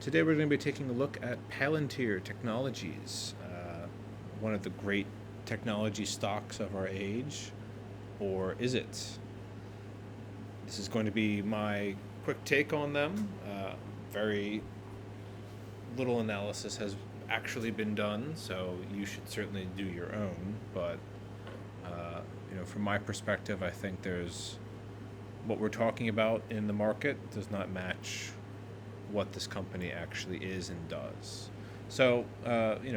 Today we're going to be taking a look at Palantir Technologies, one of the great technology stocks of our age, or is it? This is going to be my quick take on them. Very little analysis has actually been done, so you should certainly do your own. But from my perspective, I think there's what we're talking about in the market does not match what this company actually is and does. So,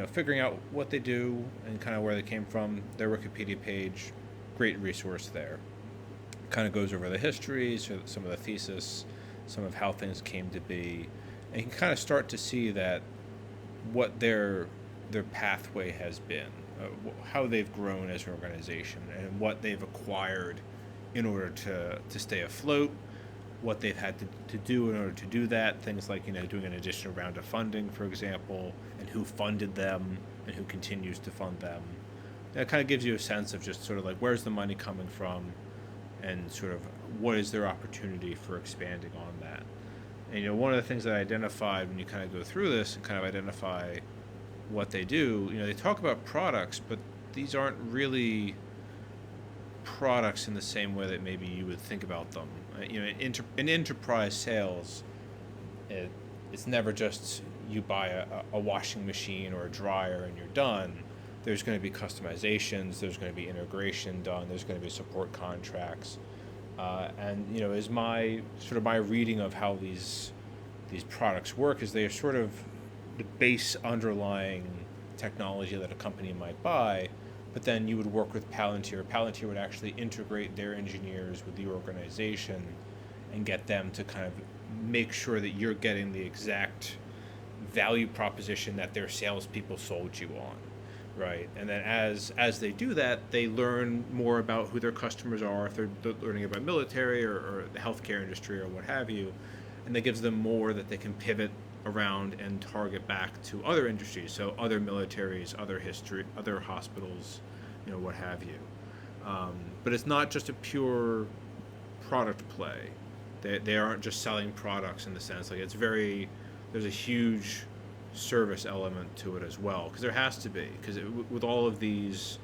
figuring out what they do and kind of where they came from, their Wikipedia page, great resource there. Kind of goes over the history, so some of the thesis, some of how things came to be, and you can kind of start to see that what their pathway has been, how they've grown as an organization, and what they've acquired in order to stay afloat, what they've had to do in order to do that, things like doing an additional round of funding, for example, and who funded them and who continues to fund them. That kind of gives you a sense of just sort of like where's the money coming from and sort of what is their opportunity for expanding on that. And one of the things that I identified when you kind of go through this and kind of identify what they do, they talk about products, but these aren't really products in the same way that maybe you would think about them. In enterprise sales, it's never just you buy a washing machine or a dryer and you're done. There's going to be customizations, there's going to be integration done, there's going to be support contracts, and is my reading of how these products work is they are sort of the base underlying technology that a company might buy. But then you would work with Palantir. Palantir would actually integrate their engineers with the organization and get them to kind of make sure that you're getting the exact value proposition that their salespeople sold you on, right? And then as they do that, they learn more about who their customers are, if they're learning about military or the healthcare industry or what have you, and that gives them more that they can pivot around and target back to other industries, so other militaries, other hospitals, what have you. But it's not just a pure product play. They aren't just selling products in the sense like there's a huge service element to it as well, because there has to be, because with all of these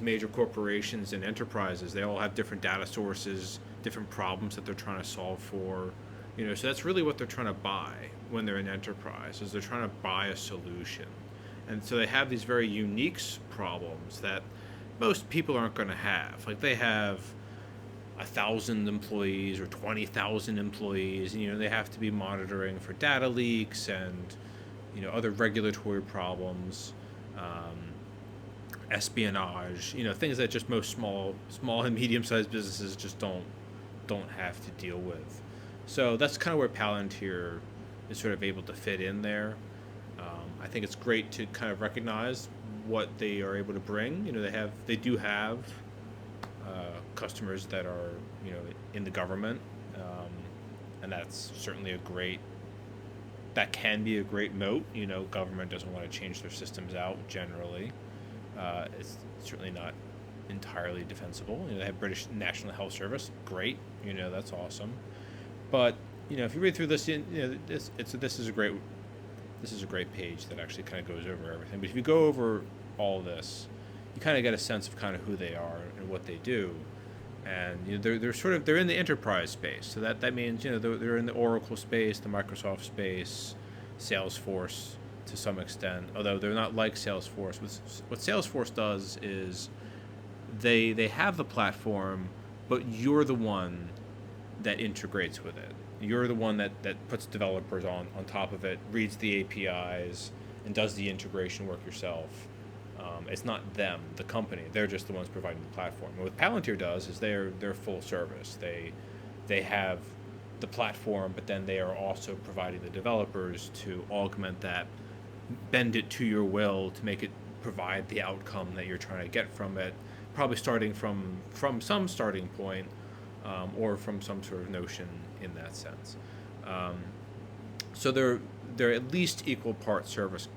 major corporations and enterprises, they all have different data sources, different problems that they're trying to solve for. So that's really what they're trying to buy when they're an enterprise, is they're trying to buy a solution. And so they have these very unique problems that most people aren't going to have. Like they have 1,000 employees or 20,000 employees, and they have to be monitoring for data leaks and other regulatory problems, espionage, things that just most small and medium-sized businesses just don't have to deal with. So that's kind of where Palantir is sort of able to fit in there. I think it's great to kind of recognize what they are able to bring. They do have customers that are in the government, and that's certainly that can be a great moat. Government doesn't want to change their systems out generally. It's certainly not entirely defensible. They have British National Health Service, great. That's awesome. But if you read through this, this is a great page that actually kind of goes over everything. But if you go over all this, you kind of get a sense of kind of who they are and what they do. And they're in the enterprise space. So that means they're in the Oracle space, the Microsoft space, Salesforce to some extent. Although they're not like Salesforce. What Salesforce does is they have the platform, but you're the one that integrates with it. You're the one that puts developers on top of it, reads the APIs, and does the integration work yourself. It's not them, the company. They're just the ones providing the platform. And what Palantir does is they're full service. They have the platform, but then they are also providing the developers to augment that, bend it to your will to make it provide the outcome that you're trying to get from it, probably starting from some starting point, or from some sort of notion in that sense. So they're at least equal part service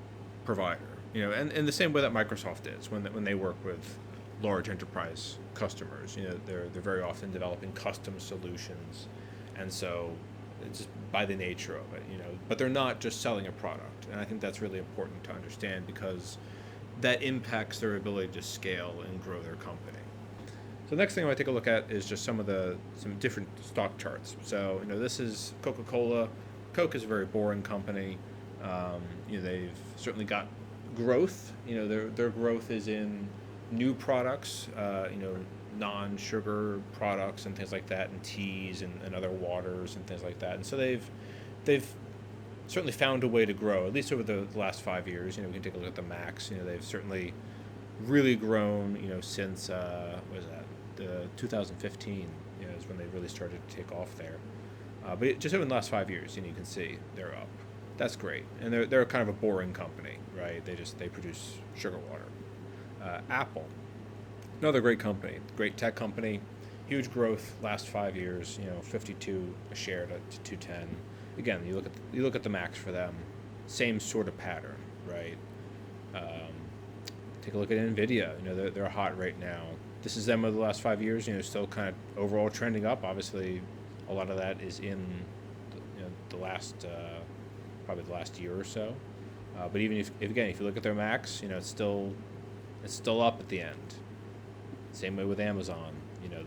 provider, and in the same way that Microsoft is when they work with large enterprise customers. They're very often developing custom solutions, and so It's just by the nature of it, But they're not just selling a product, and I think that's really important to understand because that impacts their ability to scale and grow their company. So the next thing I want to take a look at is just some different stock charts. So this is Coca-Cola. Coke is a very boring company. They've certainly got growth. Their growth is in new products. Non-sugar products and things like that, and teas and other waters and things like that. And so they've certainly found a way to grow, at least over the last 5 years. We can take a look at the max. They've certainly really grown. Since what is that? The 2015 is when they really started to take off there. But just over the last 5 years, you can see they're up. That's great, and they're kind of a boring company, right? They produce sugar water. Apple. Another great company, great tech company, huge growth last 5 years. 52 a share to 210. Again, you look at the max for them, same sort of pattern, right? Take a look at Nvidia. They're hot right now. This is them over the last 5 years. Still kind of overall trending up. Obviously, a lot of that is in the last probably the last year or so. But even if you look at their max, it's still up at the end. Same way with Amazon,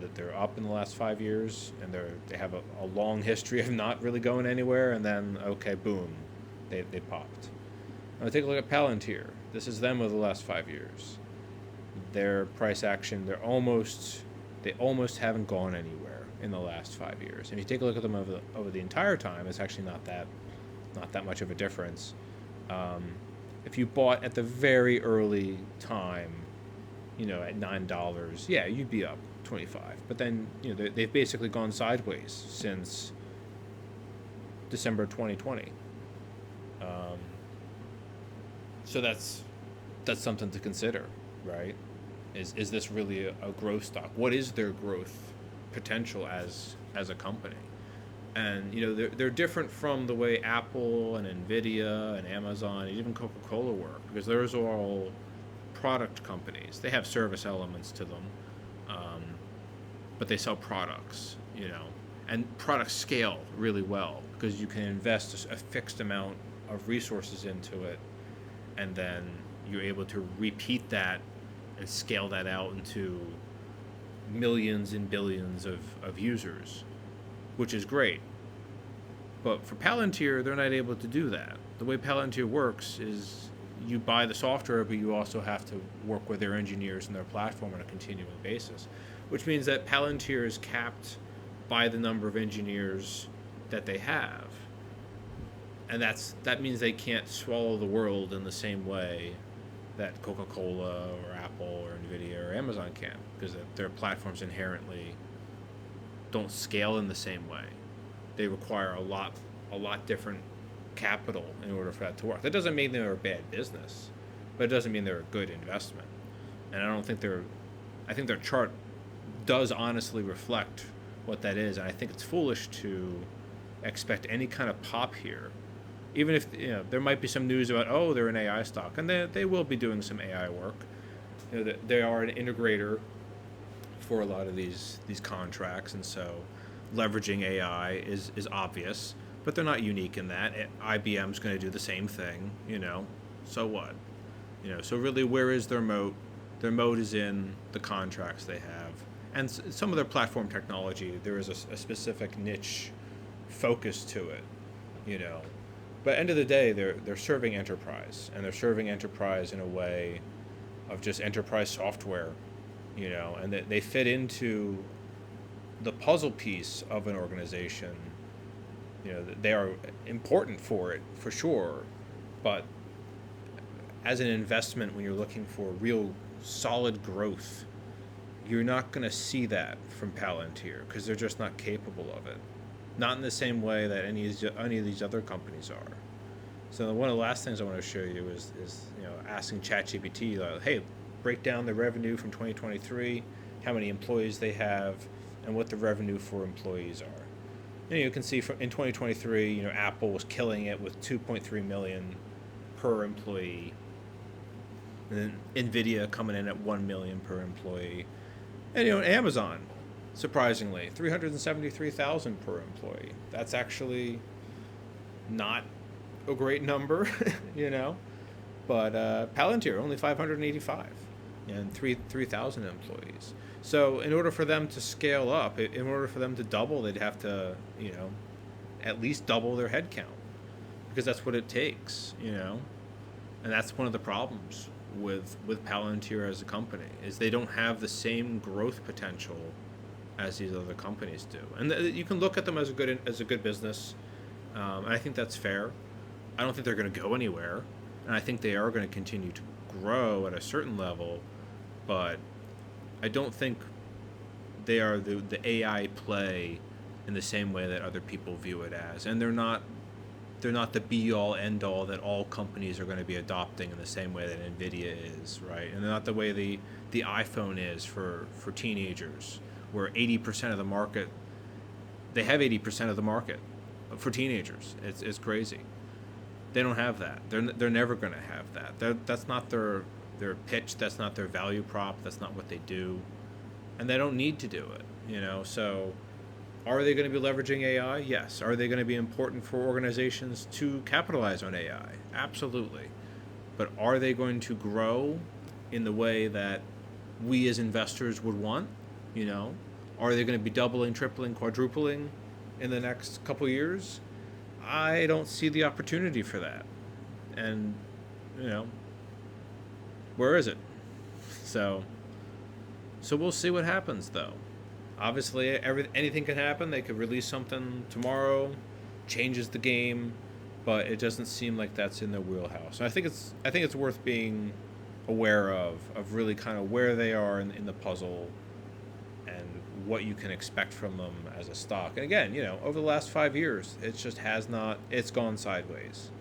that they're up in the last 5 years, and they have a long history of not really going anywhere, and then okay, boom, they popped. Now take a look at Palantir. This is them over the last 5 years. Their price action, they almost haven't gone anywhere in the last 5 years. And if you take a look at them over the entire time, it's actually not that much of a difference. If you bought at the very early time, at $9, yeah, you'd be up 25. But then, they've basically gone sideways since December 2020. So that's something to consider, right? Is this really a growth stock? What is their growth potential as a company? And they're different from the way Apple and Nvidia and Amazon and even Coca-Cola work, because those are all product companies. They have service elements to them, but they sell products, and products scale really well because you can invest a fixed amount of resources into it, and then you're able to repeat that and scale that out into millions and billions of users, which is great. But for Palantir, they're not able to do that. The way Palantir works is you buy the software, but you also have to work with their engineers and their platform on a continuing basis, which means that Palantir is capped by the number of engineers that they have. And that means they can't swallow the world in the same way that Coca-Cola or Apple or Nvidia or Amazon can, because their platforms inherently don't scale in the same way. They require a lot different capital in order for that to work. That doesn't mean they're a bad business, but it doesn't mean they're a good investment. And I think their chart does honestly reflect what that is. And I think it's foolish to expect any kind of pop here, even if there might be some news about, oh, they're an AI stock, and they will be doing some AI work. They are an integrator for a lot of these contracts, and so leveraging AI is obvious, but they're not unique in that. IBM's going to do the same thing, so what? So really, where is their moat? Their moat is in the contracts they have. And some of their platform technology, there is a specific niche focus to it, But end of the day, they're serving enterprise, and they're serving enterprise in a way of just enterprise software, and they fit into the puzzle piece of an organization. They are important for it, for sure, but as an investment, when you're looking for real solid growth, you're not going to see that from Palantir because they're just not capable of it. Not in the same way that any of these other companies are. So one of the last things I want to show you is asking ChatGPT, hey, break down the revenue from 2023, how many employees they have, and what the revenue for employees are. And you can see in 2023, Apple was killing it with 2.3 million per employee, and then Nvidia coming in at 1 million per employee, and Amazon surprisingly, 373,000 per employee. That's actually not a great number, you know. But Palantir only 585, and 3,000 employees. So in order for them to scale up, in order for them to double, they'd have to, at least double their headcount, because that's what it takes, And that's one of the problems with Palantir as a company, is they don't have the same growth potential as these other companies do. And you can look at them as a good business, and I think that's fair. I don't think they're going to go anywhere, and I think they are going to continue to grow at a certain level, but I don't think they are the AI play in the same way that other people view it as. And they're not the be-all, end-all that all companies are going to be adopting in the same way that NVIDIA is, right? And they're not the way the iPhone is for teenagers, where 80% of the market, they have 80% of the market for teenagers. It's crazy. They don't have that. They're never going to have that. That's not their pitch. That's not their value prop. That's not what they do, and they don't need to do it. So, are they going to be leveraging AI? Yes. Are they going to be important for organizations to capitalize on AI? Absolutely. But are they going to grow in the way that we as investors would want? Are they going to be doubling, tripling, quadrupling in the next couple years? I don't see the opportunity for that. And, where is it? So we'll see what happens, though. Obviously, anything can happen. They could release something tomorrow, changes the game, but it doesn't seem like that's in their wheelhouse. And I think it's worth being aware of really kind of where they are in the puzzle and what you can expect from them as a stock. And again, over the last 5 years, it's gone sideways.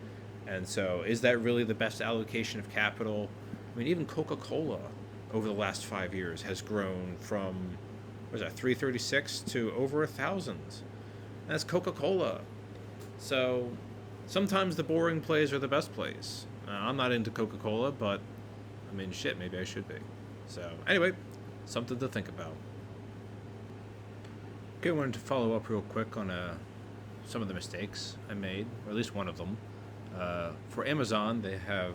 And so is that really the best allocation of capital? I mean, even Coca-Cola over the last 5 years has grown from, 336 to over 1,000. That's Coca-Cola. So sometimes the boring plays are the best plays. I'm not into Coca-Cola, but I mean, shit, maybe I should be. So anyway, something to think about. Okay, I wanted to follow up real quick on some of the mistakes I made, or at least one of them. For Amazon, they have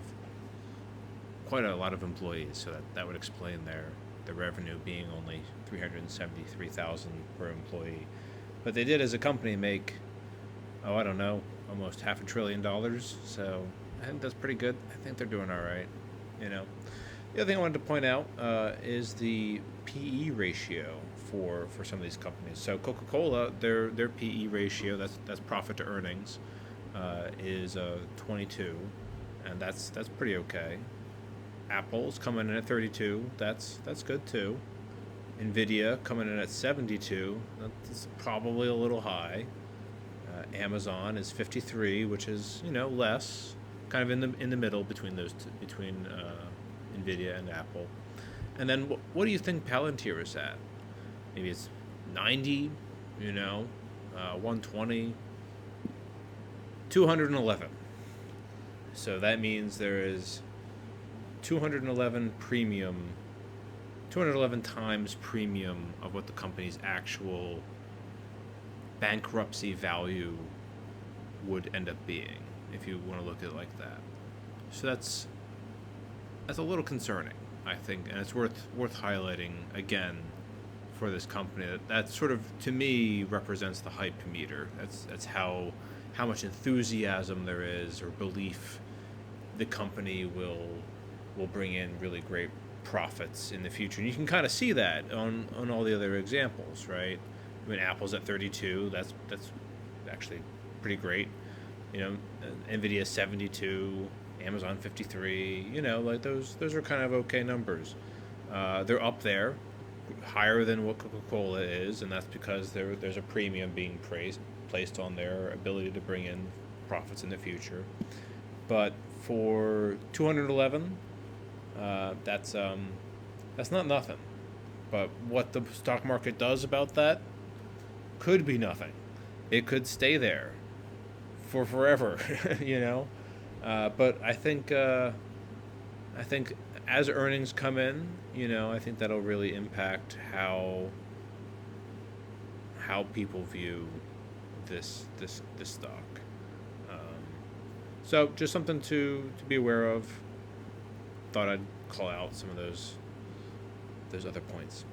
quite a lot of employees, so that would explain their revenue being only $373,000 per employee. But they did, as a company, make, I don't know, almost $500 billion. So I think that's pretty good. I think they're doing all right. The other thing I wanted to point out is the PE ratio for some of these companies. So Coca-Cola, their PE ratio, that's profit to earnings, is 22, and that's pretty okay. Apple's coming in at 32. That's good too. NVIDIA coming in at 72. That's probably a little high. Amazon is 53, which is less, kind of in the middle between those two, between NVIDIA and Apple. And then what do you think Palantir is at? Maybe it's 90. 120. 211. So that means there is 211 times premium of what the company's actual bankruptcy value would end up being, if you want to look at it like that. So that's a little concerning, I think, and it's worth highlighting again for this company. That sort of, to me, represents the hype meter. That's how much enthusiasm there is, or belief the company will bring in really great profits in the future. And you can kind of see that on all the other examples, right? I mean, Apple's at 32. That's actually pretty great. NVIDIA 72, Amazon 53. Like those are kind of okay numbers. They're up there, higher than what Coca-Cola is, and that's because there's a premium being placed on their ability to bring in profits in the future. But for 211, that's not nothing. But what the stock market does about that could be nothing. It could stay there for forever, But I think as earnings come in, I think that'll really impact how how people view this stock. Um, so just something to be aware of. Thought I'd call out some of those other points.